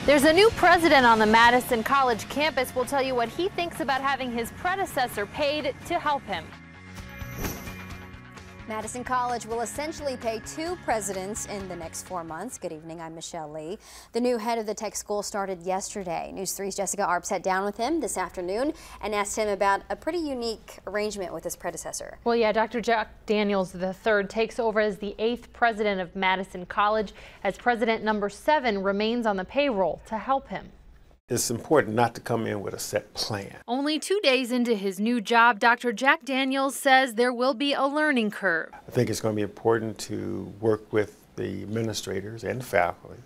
There's a new president on the Madison College campus. We'll tell you what he thinks about having his predecessor paid to help him. Madison College will essentially pay 2 presidents in the next 4 months. Good evening, I'm Michelle Lee. The new head of the tech school started yesterday. News 3's Jessica Arp sat down with him this afternoon and asked him about a pretty unique arrangement with his predecessor. Well, yeah, Dr. Jack Daniels III takes over as the 8th president of Madison College, as president number 7 remains on the payroll to help him. It's important not to come in with a set plan. Only 2 days into his new job, Dr. Jack Daniels says there will be a learning curve. I think it's going to be important to work with the administrators and the faculty,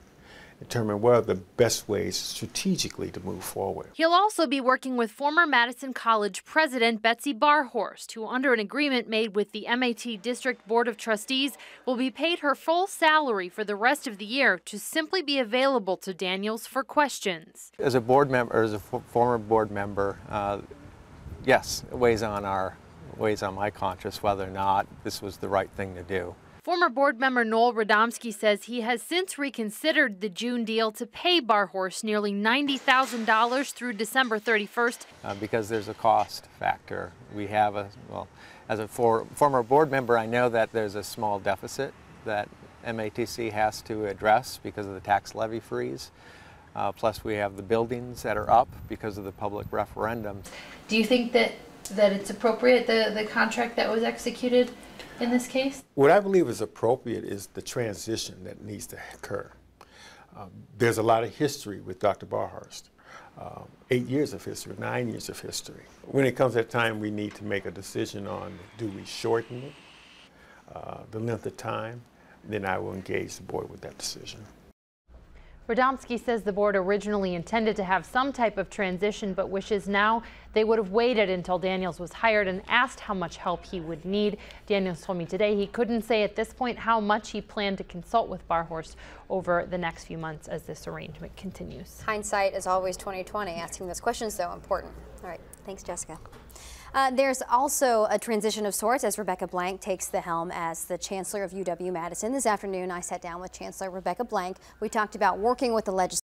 determine what are the best ways strategically to move forward. He'll also be working with former Madison College president Betsy Barhorst, who under an agreement made with the MAT District Board of Trustees will be paid her full salary for the rest of the year to simply be available to Daniels for questions. As a board member, as a former board member, yes, it weighs on my conscience whether or not this was the right thing to do. Former board member Noel Radomski says he has since reconsidered the June deal to pay Barhorst nearly $90,000 through December 31st. Because there's a cost factor. We have as a former board member, I know that there's a small deficit that MATC has to address because of the tax levy freeze. Plus we have the buildings that are up because of the public referendum. Do you think that it's appropriate, the contract that was executed in this case? What I believe is appropriate is the transition that needs to occur. There's a lot of history with Dr. Barhorst. 8 years of history, 9 years of history. When it comes that time, we need to make a decision on, do we shorten it, the length of time, then I will engage the board with that decision. Radomski says the board originally intended to have some type of transition, but wishes now they would have waited until Daniels was hired and asked how much help he would need. Daniels told me today he couldn't say at this point how much he planned to consult with Barhorst over the next few months as this arrangement continues. Hindsight is always 20/20. Asking those questions, though, important. All right, thanks, Jessica. There's also a transition of sorts as Rebecca Blank takes the helm as the Chancellor of UW-Madison. This afternoon, I sat down with Chancellor Rebecca Blank. We talked about working with the legislature